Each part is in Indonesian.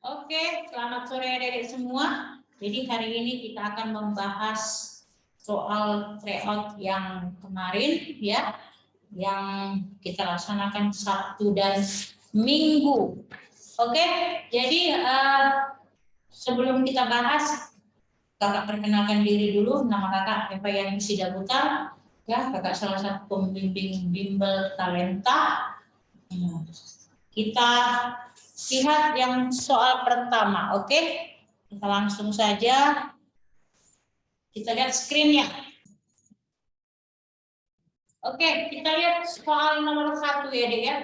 Oke, selamat sore adik-adik semua. Jadi hari ini kita akan membahas soal tryout yang kemarin ya, yang kita laksanakan Sabtu dan Minggu. Oke, jadi sebelum kita bahas, kakak perkenalkan diri dulu. Nama kakak Eva Yani Sidabuta, ya, kakak salah satu pembimbing bimbel talenta. Kita lihat yang soal pertama, oke? Kita langsung saja. Kita lihat screen-nya. Oke, kita lihat soal nomor 1 ya, Dek ya.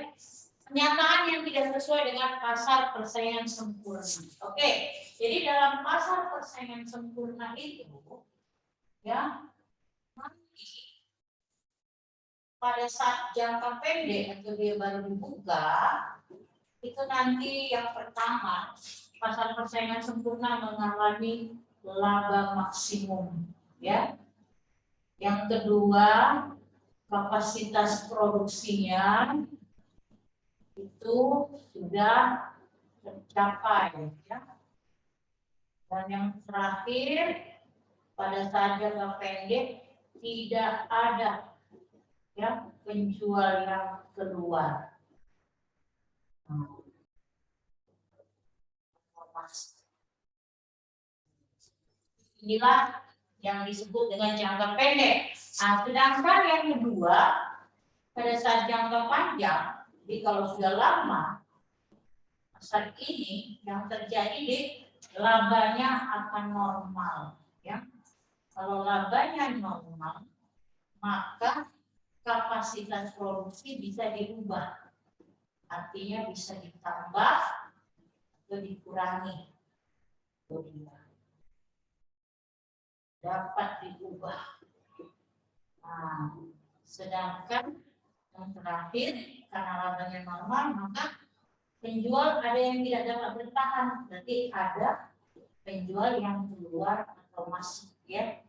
Pernyataan yang tidak sesuai dengan pasar persaingan sempurna. Oke, jadi dalam pasar persaingan sempurna itu, ya, nanti pada saat jangka pendek atau dia baru dibuka, itu nanti yang pertama, pasar persaingan sempurna mengalami laba maksimum, ya. Yang kedua, kapasitas produksinya itu sudah tercapai, ya. Dan yang terakhir, pada saat jangka pendek tidak ada, ya, penjual yang keluar. Inilah yang disebut dengan jangka pendek. Nah, sedangkan yang kedua, pada saat jangka panjang, jadi kalau sudah lama, saat ini yang terjadi di labanya akan normal. Ya. Kalau labanya normal, maka kapasitas produksi bisa dirubah. Artinya bisa ditambah atau dikurangi. Dapat diubah. Nah, sedangkan yang terakhir, karena labanya normal, maka penjual ada yang tidak dapat bertahan, berarti ada penjual yang keluar atau masuk, ya.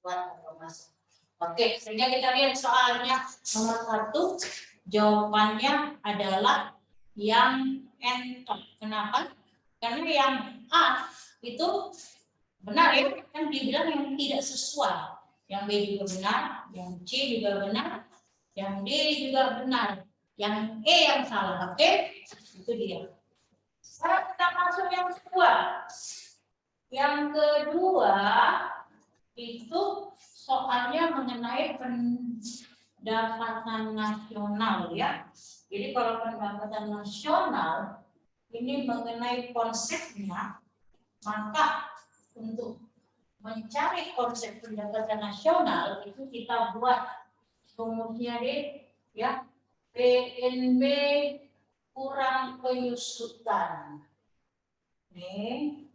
Keluar atau masuk. Oke, sehingga kita lihat soalnya nomor 1, jawabannya adalah yang entok. Kenapa? Karena yang A itu benar, ya, kan dibilang yang tidak sesuai. Yang B juga benar, yang C juga benar, yang D juga benar, yang E yang salah. Oke, itu dia. Sekarang kita masuk yang kedua. Yang kedua itu soalnya mengenai pendapatan nasional, ya. Jadi kalau pendapatan nasional ini mengenai konsepnya, maka untuk mencari konsep pendapatan nasional itu kita buat rumusnya deh, ya, PNB kurang penyusutan. Nih,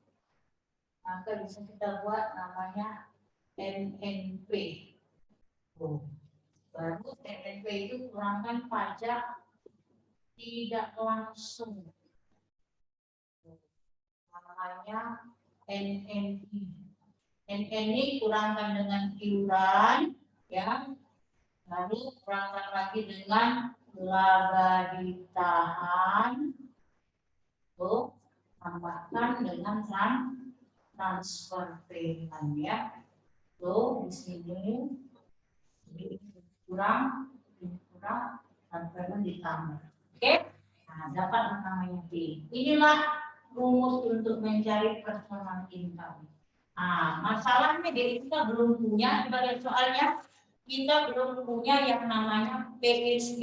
maka bisa kita buat namanya NNP. Baru NNP itu kurangkan pajak tidak langsung. Namanya NNI. NNI kurangkan dengan iuran, ya. Lalu kurangkan lagi dengan laba ditahan. Tuh, tambahkan dengan transfer payment, ya. Tuh, di sini kurang, transfer ditambah. Oke? Nah, dapat namanya B. Inilah rumus untuk mencari personal income. Nah, masalahnya kita belum punya, sebagai soalnya kita belum punya yang namanya PNB.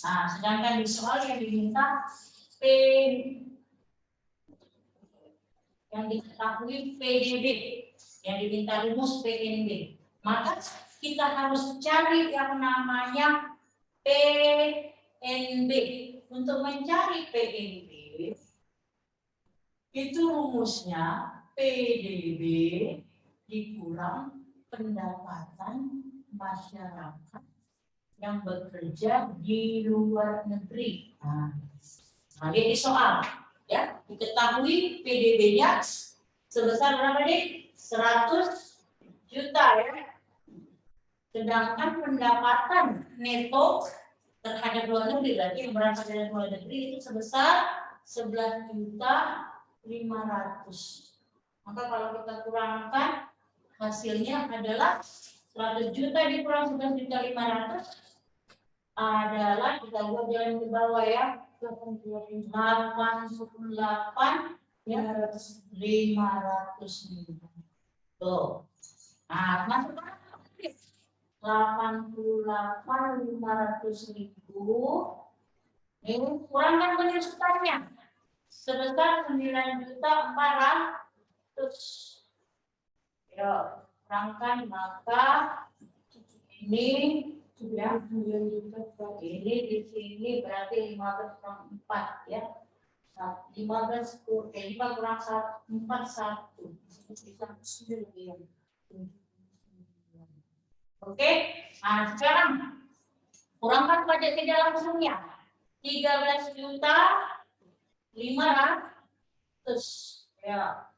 Nah, sedangkan di soal yang diminta P yang diketahui PDB, yang diminta rumus PNB. Maka kita harus cari yang namanya PNB. Untuk mencari PNB, itu rumusnya PDB dikurang pendapatan masyarakat yang bekerja di luar negeri. Nah, lihat di soal, ya, diketahui PDB-nya sebesar berapa nih? 100 juta, ya. Sedangkan pendapatan neto terhadap luar negeri, berarti yang berangkat dari luar negeri itu sebesar 11.500.000. Maka kalau kita kurangkan hasilnya adalah 100 juta dikurang 11.500.000 adalah, kita buat jalan di bawah ya, 88 ya 500.000. Tuh. Nah, masuk 88.500.000 ini kurangkan penyusutannya sebesar 9.400.000. Ya, kurangkan, maka ini sudah 9 juta. Ini di sini berarti 15 kurang 4 ya. 15 kurang 4 1. Oke, nah sekarang kurangkan pajak tidak langsungnya 13.500.000 ya.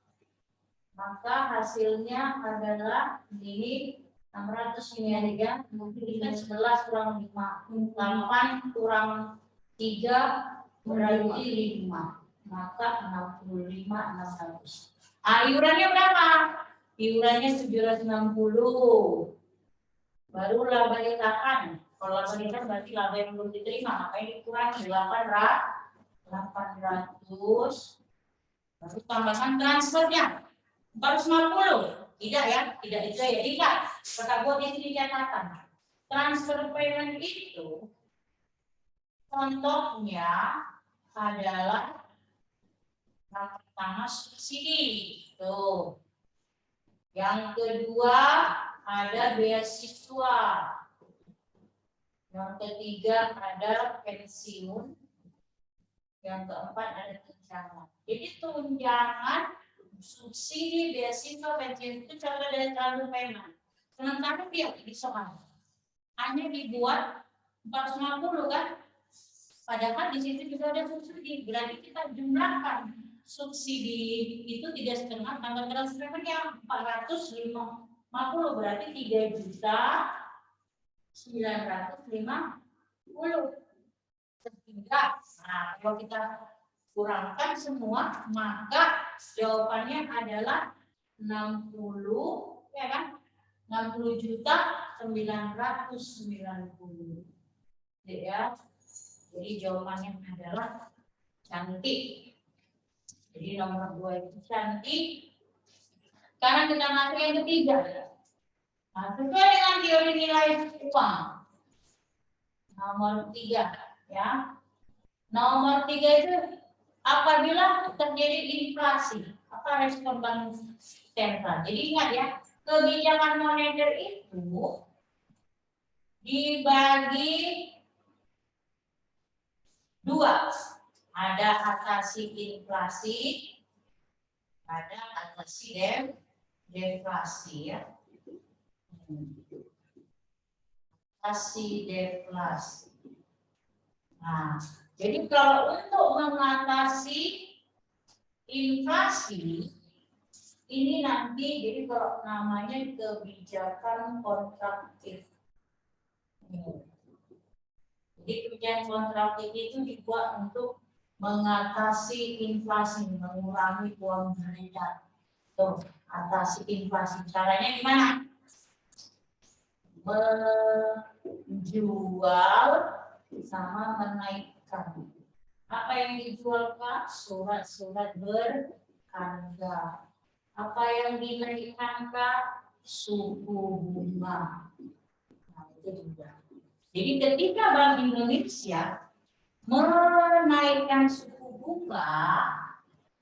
Maka hasilnya adalah ini 600 ini ya, mungkin 11 kurang 5, 8 kurang 3 berarti 5, maka 65.600. Iurannya berapa? Iurannya 760. Baru laba ditahan. Kalau laba ditahan berarti laba yang belum diterima, maka ini kurang 800. Baru tambahkan transfernya 450. Tidak ya, tidak itu ya, tidak. Kata buat di sini catatan. Transfer payment itu contohnya adalah yang pertama subsidi. Tuh. Yang kedua ada beasiswa. Yang ketiga ada pensiun. Yang keempat ada tunjangan. Jadi tunjangan, subsidi, beasiswa, pensiun itu contoh dari saldo payment. Sementara dia di soal hanya dibuat 450 kan? Padahal di situ juga ada subsidi. Berarti kita jumlahkan subsidi itu 3,5 tambah transfernya 450, berarti 3.950. Sehingga, nah kalau kita kurangkan semua, maka jawabannya adalah 60 ya kan? 60.990. Ya. Jadi jawabannya adalah cantik. Jadi nomor 2 itu cantik. Sekarang kita masuk yang ketiga. Nah, sesuai dengan teori nilai uang. Nomor 3 ya. Nomor 3 itu apabila terjadi inflasi, apa respon bank sentral? Jadi ingat ya, kebijakan moneter itu dibagi 2. Ada atasi inflasi, ada atasi deflasi ya. Atasi deflasi. Nah, jadi kalau untuk mengatasi inflasi ini nanti, jadi kalau namanya kebijakan kontraktif. Jadi kebijakan kontraktif itu dibuat untuk mengatasi inflasi, mengurangi uang beredar. Tuh, atasi inflasi. Caranya gimana? Menjual sama menaikkan. Apa yang dijual Kak? Surat-surat berharga. Apa yang dinaikkan Kak? Suku bunga. Nah, itu juga. Jadi ketika Bank Indonesia menaikkan suku bunga,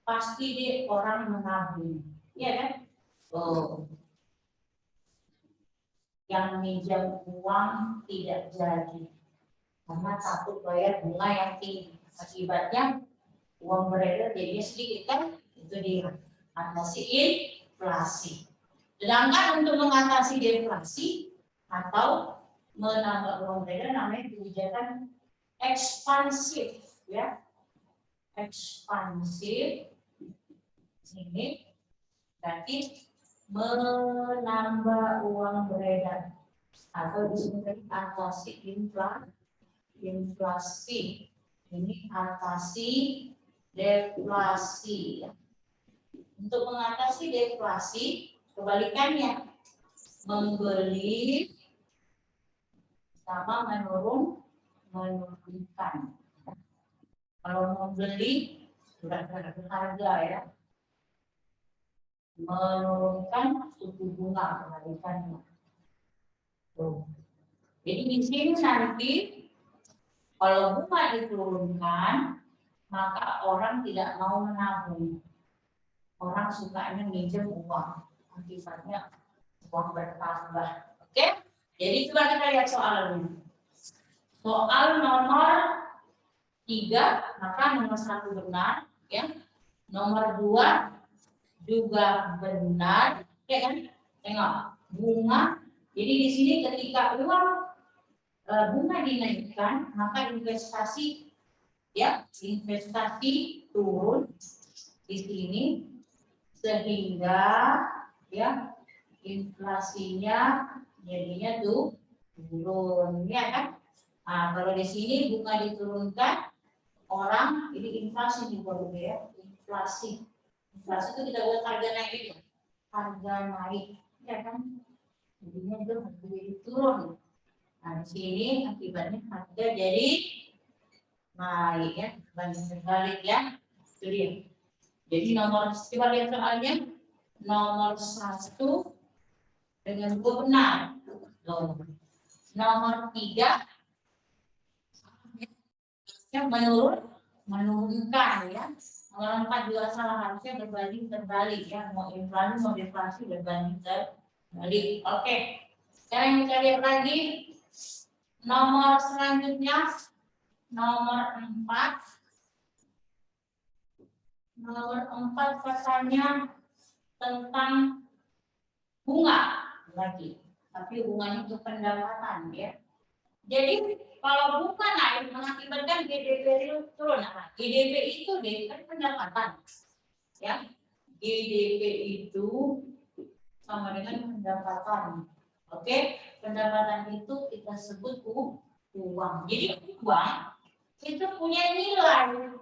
pasti dia orang menabung, ya kan? Oh. Yang minjam uang tidak jadi karena takut bayar bunga yang tinggi. Akibatnya uang beredar jadinya sedikit kan? Itu dia atasi inflasi. Sedangkan untuk mengatasi deflasi atau menambah uang beredar namanya kebijakan ekspansif ya. Ekspansif ini berarti menambah uang beredar atau disebut atasi inflasi. inflasi. Ini atasi deflasi. Untuk mengatasi deflasi, kebalikannya membeli sama menurunkan. Kalau membeli sudah harga ya, menurunkan suku bunga kebalikannya. Jadi di sini nanti kalau bunga diturunkan, maka orang tidak mau menabung. Orang sukanya minjem uang, akibatnya uang bertambah. Oke? Jadi coba kita lihat soalnya. Soal nomor 3, maka nomor 1 benar, ya. Nomor 2 juga benar, ya kan? Tengok bunga. Jadi di sini ketika bunga dinaikkan, maka investasi, ya, investasi turun di sini. Sehingga ya inflasinya jadinya tuh turun, ya kan? Nah, kalau di sini bunga diturunkan, orang ini inflasi juga ya, inflasi itu kita buat harga naik, ya kan? Jadinya itu harga jadi turun. Nah, di sini akibatnya harga jadi naik, ya, banding terbalik, ya. Itu dia. Jadi coba lihat soalnya, nomor 1 dengan 2 benar. Nomor 3 menurunkan, ya. Nomor 4 juga salah, harusnya berbanding terbalik, ya. Mau inflasi mau deflasi berbanding terbalik. Oke. Sekarang kita lihat lagi nomor selanjutnya, nomor 4. Nomor 4 katanya tentang bunga lagi, tapi bunganya itu pendapatan, ya. Jadi kalau bunga naik mengakibatkan GDP turun. Nah, GDP itu kan pendapatan, ya. GDP itu sama dengan pendapatan. Oke, pendapatan itu kita sebut uang. Jadi uang itu punya nilai.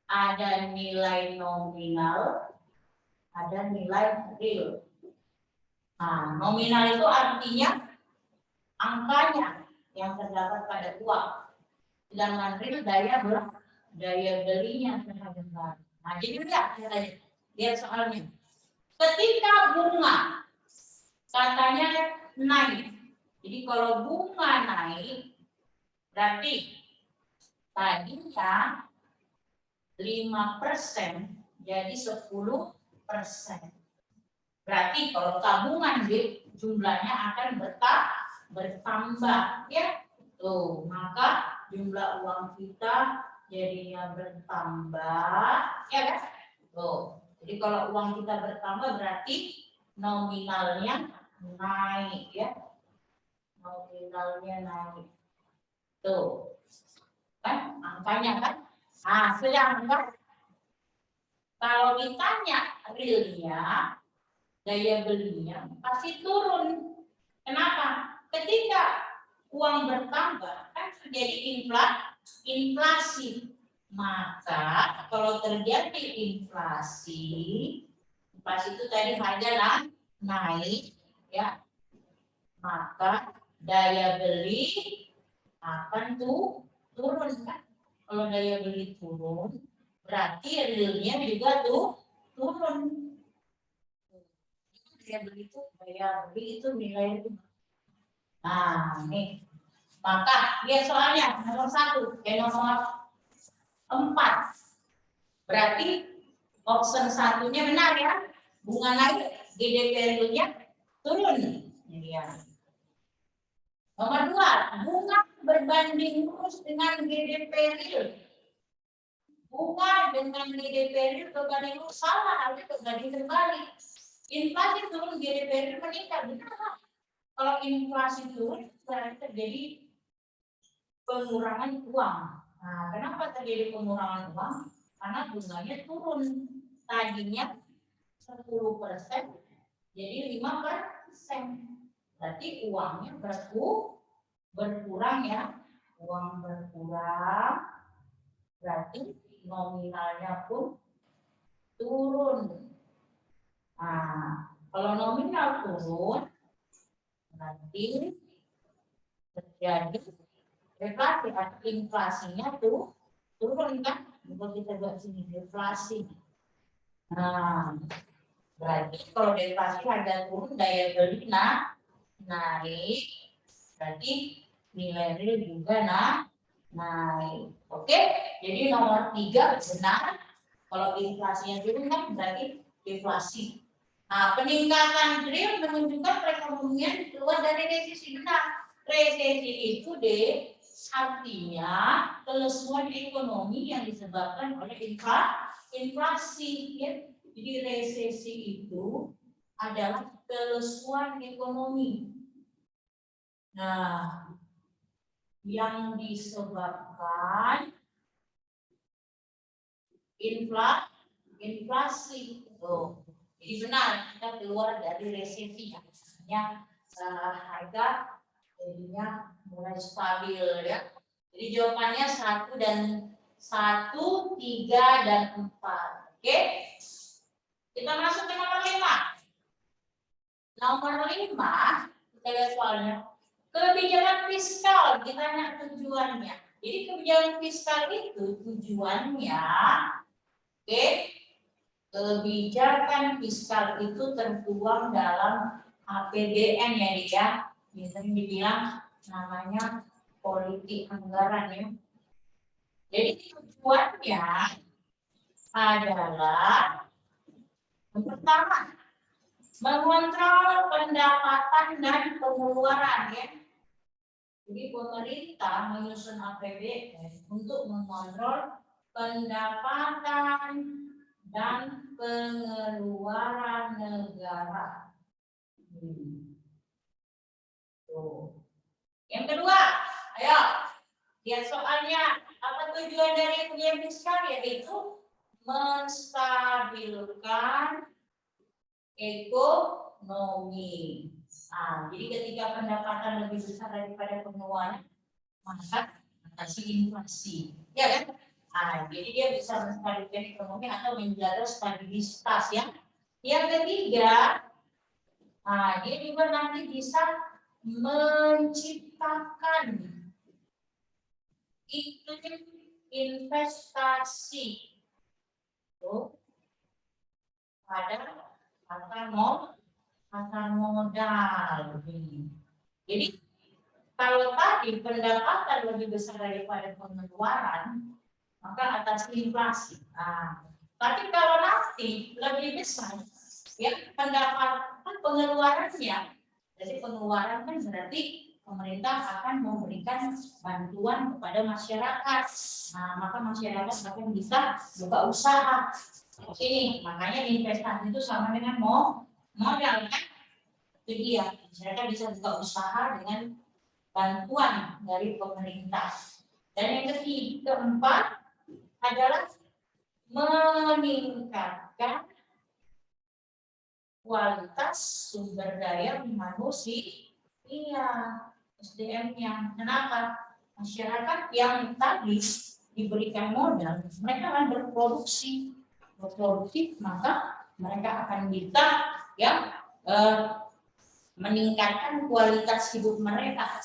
Ada nilai nominal, ada nilai real. Nah, nominal itu artinya angkanya yang terdapat pada uang. Sedangkan real daya belinya terhadap barang. Nah, jadi lihat soalnya. Ketika bunga katanya naik. Jadi kalau bunga naik, berarti tadinya 5% jadi 10%. Berarti kalau tabungan jumlahnya akan bertambah, ya. Tuh, maka jumlah uang kita jadinya bertambah, ya kan? Tuh. Jadi kalau uang kita bertambah berarti nominalnya naik, ya. Nominalnya naik. Tuh. Kan angkanya kan? Nah, sedangkan kalau ditanya realnya, daya belinya pasti turun. Kenapa? Ketika uang bertambah, kan terjadi inflasi. Maka kalau terjadi inflasi itu tadi harga naik, ya. Maka daya beli akan turun, kan? Kalau daya beli turun, berarti realnya juga turun. Daya beli itu nilai itu. Nah, nih. Maka lihat soalnya nomor 1, nomor 4. Berarti option 1-nya benar, ya. Bunga naik, GDP realnya turun. Ini ya. Nomor 2, bunga berbanding lurus dengan GDP real. Bunga dengan GDP real berbanding lurus, salah, harusnya berbanding terbalik. Inflasi turun, GDP real meningkat, benar. Kalau inflasi turun, berarti terjadi pengurangan uang. Nah, kenapa terjadi pengurangan uang? Karena bunganya turun. Tadinya 10%, jadi 5%. Berarti uangnya berkurang, ya. uang berkurang, berarti nominalnya pun turun. Nah, kalau nominal turun, berarti terjadi deflasi. Inflasinya tuh turun kan? Kalau kita buat sini deflasi. Nah, berarti kalau deflasi harga turun, daya beli naik, berarti nilai real juga naik. Oke, jadi nomor 3 benar. Kalau inflasinya turun kan berarti deflasi. Nah, peningkatan real menunjukkan perekonomian keluar dari resesi. Benar, resesi itu artinya kelesuan ekonomi yang disebabkan oleh inflasi. Ya. Jadi resesi itu adalah kelesuan ekonomi. Nah, yang disebabkan inflasi. Tuh. Jadi benar kita keluar dari resesi. Artinya harga jadinya mulai stabil ya. Jadi jawabannya 1 dan 1, 3 dan 4. Oke. Kita masuk ke nomor 5. Nomor 5, kita lihat soalnya. Kebijakan fiskal, kita lihat tujuannya. Jadi kebijakan fiskal itu tujuannya, oke, kebijakan fiskal itu tertuang dalam APBN ya dia. Biasanya dibilang namanya politik anggaran ya. Jadi tujuannya adalah yang pertama, mengontrol pendapatan dan pengeluaran ya. Jadi pemerintah menyusun APBN untuk mengontrol pendapatan dan pengeluaran negara. Tuh. Yang kedua, ayo lihat soalnya. Apa tujuan dari kebijakan fiskal? Yaitu menstabilkan ekonomi. Nah, jadi ketika pendapatan lebih besar daripada pengeluaran, maka atasi inflasi, ya kan? Nah, jadi dia bisa menstabilkan ekonomi atau menjaga stabilitas ya. Yang ketiga, nah, dia juga nanti bisa menciptakan iklim investasi pada pasar modal. Jadi kalau tadi pendapatan lebih besar daripada pengeluaran, maka atasi inflasi. Nah, tapi kalau nanti lebih besar, ya pendapatan pengeluarannya, jadi pengeluaran kan berarti pemerintah akan memberikan bantuan kepada masyarakat. Nah, maka masyarakat akan bisa buka usaha. Ini makanya investasi itu sama dengan modal kan? Itu dia, masyarakat bisa buka usaha dengan bantuan dari pemerintah. Dan yang keempat adalah meningkatkan kualitas sumber daya manusia, SDM-nya. Kenapa? Masyarakat yang tadi diberikan modal, mereka akan berproduksi, maka mereka akan bisa ya meningkatkan kualitas hidup mereka.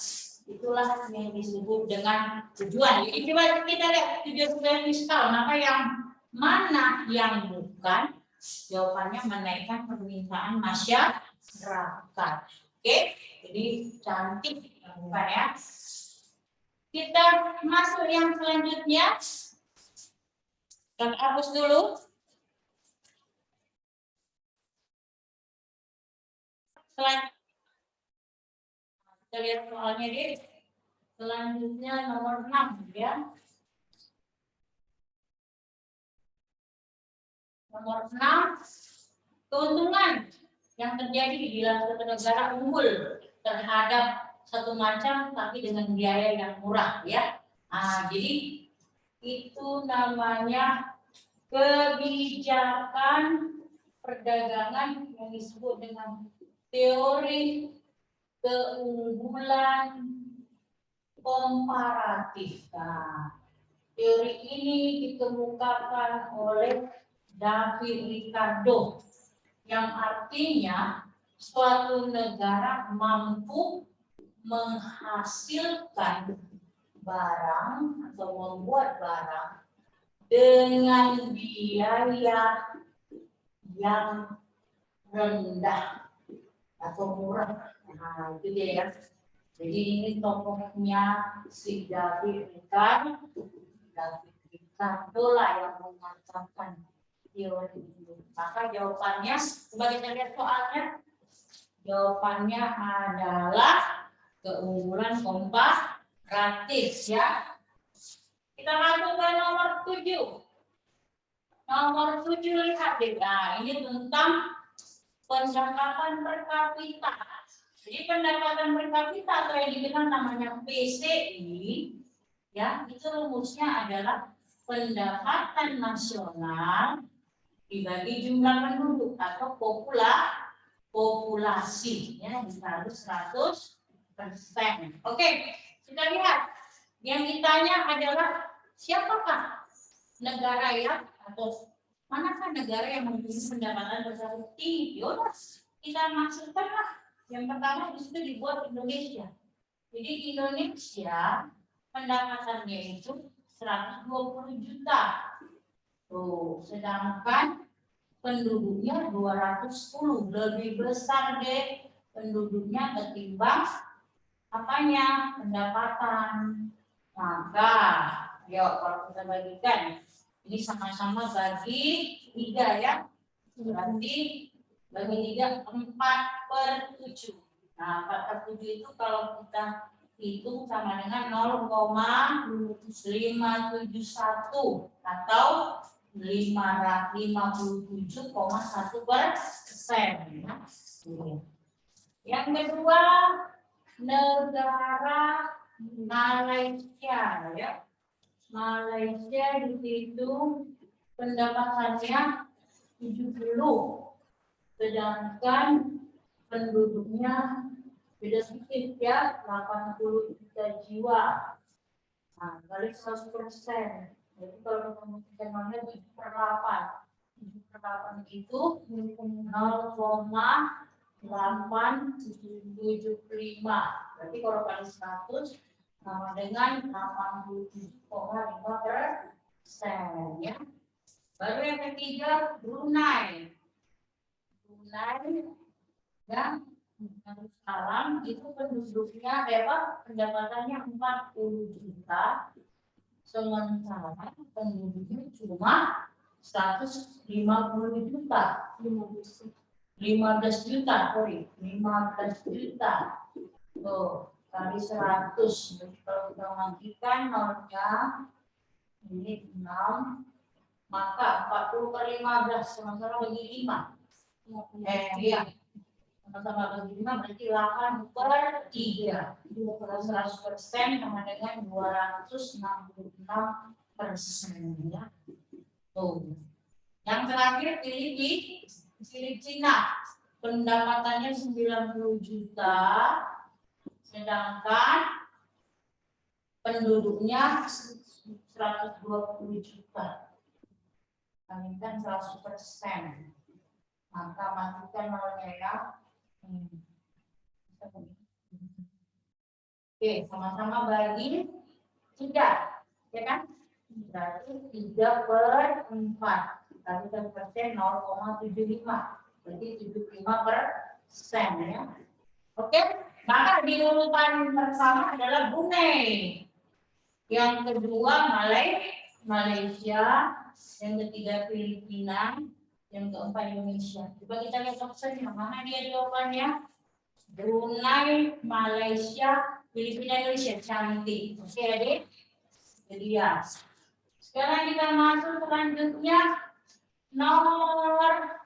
Itulah yang disebut dengan tujuan. Jadi coba kita lihat tujuan fiskal. Maka yang mana yang bukan? Jawabannya menaikkan permintaan masyarakat. Oke, jadi cantik bukan ya? Kita masuk yang selanjutnya. Kita hapus dulu. Kita lihat soalnya deh. Selanjutnya nomor 6 ya. Nomor 6, keuntungan yang terjadi bila suatu negara unggul terhadap satu macam tapi dengan biaya yang murah ya. Nah, jadi itu namanya kebijakan perdagangan yang disebut dengan teori keunggulan komparatif. Nah, teori ini dikemukakan oleh David Ricardo, yang artinya suatu negara mampu menghasilkan barang atau membuat barang dengan biaya yang rendah atau murah. Nah, itu dia ya. Jadi ini tokohnya si David Ricardo lah yang mengatakan teori ini. Maka jawabannya, coba kita lihat soalnya. Jawabannya adalah keunggulan komparatif ya. Kita masuk ke nomor 7. Nomor 7 lihat deh. Nah, ini tentang pendapatan per kapita. Jadi pendapatan per kapita atau yang dikenal namanya PCI ya, itu rumusnya adalah pendapatan nasional dibagi jumlah penduduk atau populasi ya, dikali 100%. Oke, kita lihat. Yang ditanya adalah siapakah negara yang atau manakah negara yang memiliki pendapatan per tinggi? Yaudah, kita masukkanlah. Yang pertama di situ dibuat Indonesia. Jadi Indonesia pendapatannya itu 120 juta. Tuh, sedangkan penduduknya 210, lebih besar deh penduduknya ketimbang apanya? Pendapatan. Maka, yuk kalau kita bagikan, ini sama-sama bagi 3 ya. Berarti bagi 3 4/7. Nah, 4/7 itu kalau kita hitung sama dengan 0,571 atau 57,1%. Yang kedua, negara Malaysia ya. Malaysia di situ pendapatannya 70, sedangkan penduduknya beda sedikit ya, 80 juta jiwa. Nah, kali 100%. Jadi kalau kita mana 7/8. 7/8 itu 0,875. Berarti kalau kali 100 sama dengan 87,5% ya. Baru yang ketiga Brunei. Brunei ya, sekarang itu penduduknya pendapatannya 40 juta, sementara penduduknya cuma 150 juta. 15 juta, sorry, 15 juta. Tuh, kali 100. Jadi kalau kita mengajukan nolnya ini 6, maka 40/15 sama-sama bagi 5. Iya. Sama-sama bagi 5 berarti 8/3. Kalau 100% sama dengan 266% ya. Tuh. Yang terakhir Filipina. Pendapatannya 90 juta. Sedangkan penduduknya 120 juta. Kalikan 100%. Maka matikan nolnya ya. Oke, sama-sama bagi 3. Ya kan? Berarti 3/4. Tadi 100% 0,75. Berarti 75% ya. Oke? Maka di urutan pertama adalah Brunei, yang kedua Malaysia, yang ketiga Filipina, yang keempat Indonesia. Coba kita lihat opsinya, mana dia jawabannya? Brunei, Malaysia, Filipina, Indonesia. Cantik. Oke adik? Jadi ya. Sekarang kita masuk selanjutnya nomor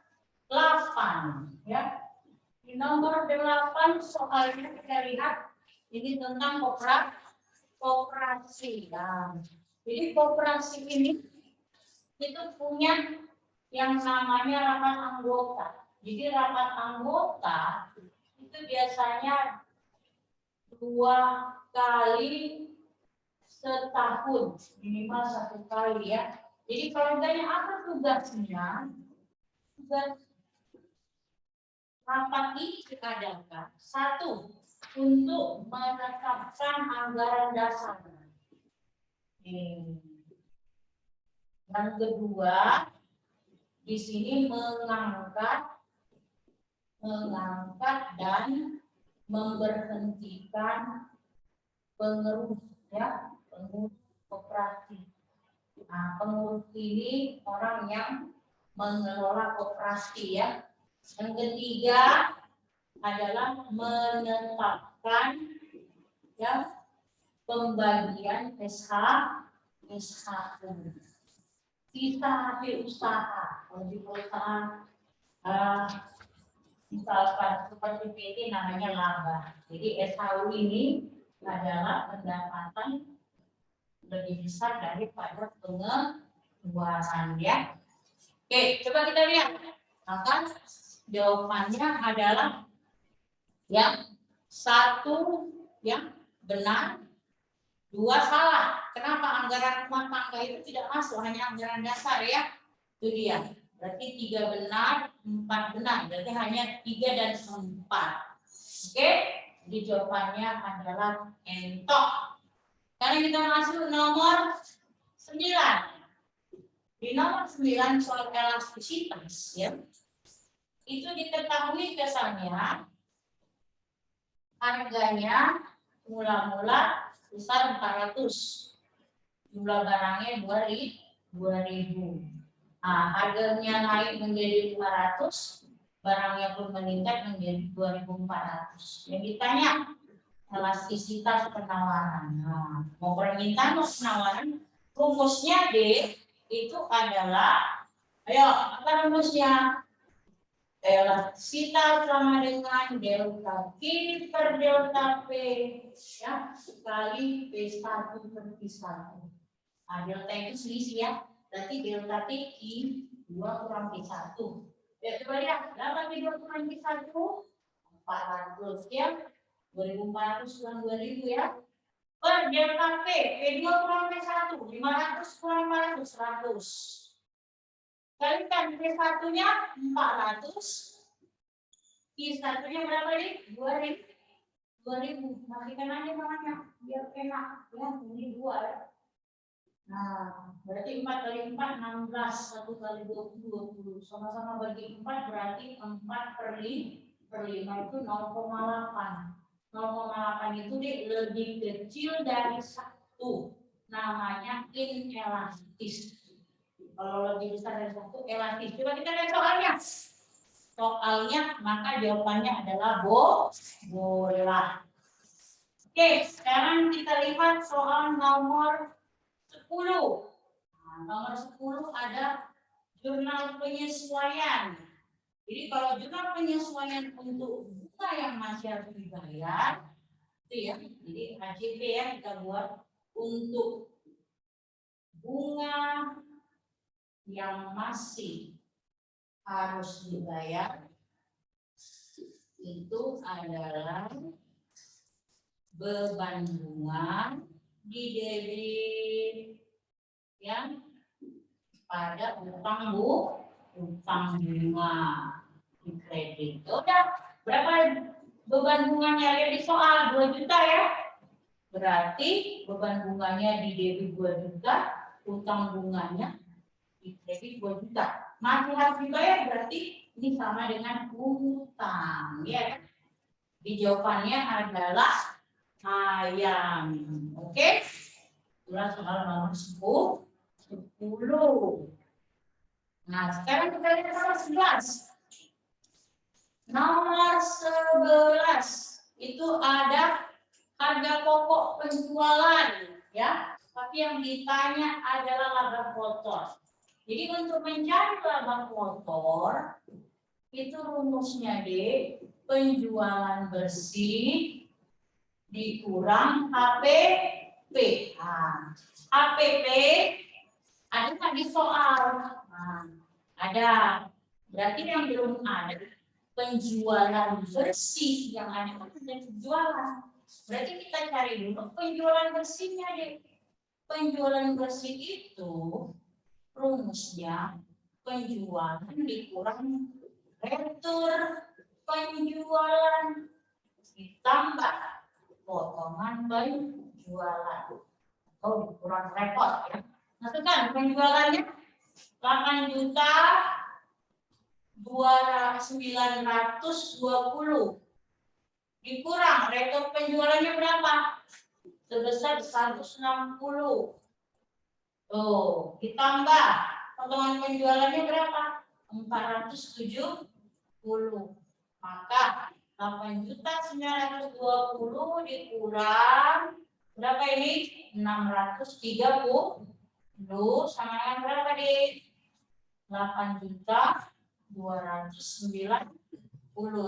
8 ya. Di nomor 8 soalnya kita lihat ini tentang koperasi. Nah, jadi koperasi ini itu punya yang namanya rapat anggota. Jadi rapat anggota itu biasanya 2 kali setahun, minimal 1 kali ya. Jadi kalau ditanya apa tugasnya, tugas rapat ini adalah 1, untuk menetapkan anggaran dasar. Yang kedua, di sini mengangkat dan memberhentikan pengurus ya, pengurus koperasi. Nah, pengurus ini orang yang mengelola koperasi ya. Yang ketiga adalah menetapkan ya pembagian SHU. Sisa hasil usaha. Kalau di perusahaan misalkan seperti PT namanya laba. Jadi SHU ini adalah pendapatan lebih besar daripada pengeluaran ya. Oke, coba kita lihat. Maka jawabannya adalah yang 1 yang benar, 2 salah. Kenapa anggaran rumah tangga itu tidak masuk, hanya anggaran dasar ya? Itu dia. Berarti 3 benar, 4 benar. Berarti hanya 3 dan 4. Oke, jadi jawabannya adalah entok. Sekarang kita masuk nomor 9. Di nomor 9 soal elastisitas ya. Itu diketahui kesannya harganya mula-mula besar 400. Jumlah barangnya 2000. Nah, harganya naik menjadi 500, barangnya pun meningkat menjadi 2400. Yang ditanya elastisitas penawaran. Nah, mau permintaan mau penawaran, rumusnya D itu adalah, ayo apa rumusnya? Elastisitas sama dengan delta Q per delta P ya, kali P1 per P1. Nah, delta itu selisih ya, berarti delta T Q2 kurang P1. Ya, coba lihat, berapa P2 kurang P1? 400 ya. 2400 kurang 2000 ya. Per delta P, P2 kurang P1, 500 kurang 400, 100. Kalikan P1-nya 400, P1-nya berapa nih? 2000. Matikan aja namanya, biar enak. Ya, ini 2 ya. Nah, berarti 4 kali 4, 16. 1 kali 20, 20. Sama-sama bagi 4, berarti 4 per 5 itu 0,8. 0,8 itu lebih kecil dari 1. Namanya inelastis. Kalau lebih besar dari 1 elastis. Coba kita lihat soalnya. Soalnya maka jawabannya adalah bola. Oke, sekarang kita lihat soal nomor 10. Nah, nomor 10 ada jurnal penyesuaian. Jadi kalau jurnal penyesuaian untuk bunga yang masih harus dibayar, itu ya. Jadi AJP ya kita buat untuk bunga yang masih harus dibayar itu adalah beban bunga di debit yang pada utang bunga di kredit. Udah, berapa beban bunganya ada di soal? 2 juta ya. Berarti beban bunganya di debit 2 juta, utang bunganya di kredit 2 juta. Masih harus dibayar, berarti ini sama dengan utang ya. Di jawabannya adalah ayam. Oke. Itulah soal nomor 10. Nah, sekarang kita lihat nomor 11. Nomor 11 itu ada harga pokok penjualan ya. Tapi yang ditanya adalah laba kotor. Jadi untuk mencari laba kotor itu rumusnya D, penjualan bersih dikurang HPP. Nah, HPP ada nggak di soal? Nah, ada. Berarti yang belum ada penjualan bersih, yang ada kan penjualan. Berarti kita cari dulu penjualan bersihnya deh. penjualan bersih itu rumusnya penjualan dikurang retur penjualan ditambah potongan penjualan atau dikurang repot ya. Nah, kan penjualannya 8.920 dikurang retur penjualannya berapa? Sebesar 160. Tuh, ditambah potongan penjualannya berapa? 470. Maka 8.920 dikurang berapa ini? 630 sama dengan berapa di 8.290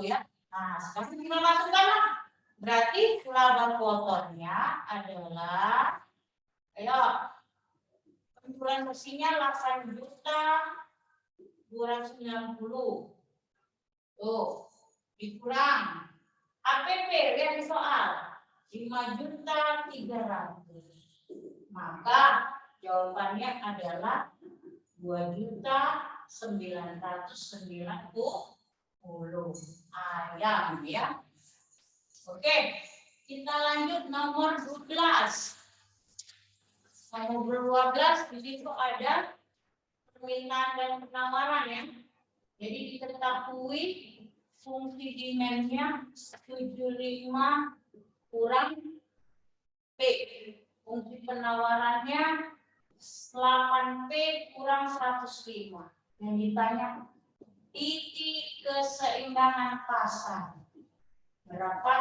ya. Nah, sekarang kita masukkan. Berarti laba kotornya adalah, ayo, penjualan bersihnya 8.290. Tuh, dikurang APP yang soal 5.300. Maka jawabannya adalah 2.990 ayam ya. Oke, kita lanjut nomor 12. Nomor 12 di situ ada permintaan dan penawaran ya. Jadi diketahui fungsi demandnya 75 kurang P. Fungsi penawarannya 8P kurang 105. Yang ditanya titik keseimbangan pasar. Berapa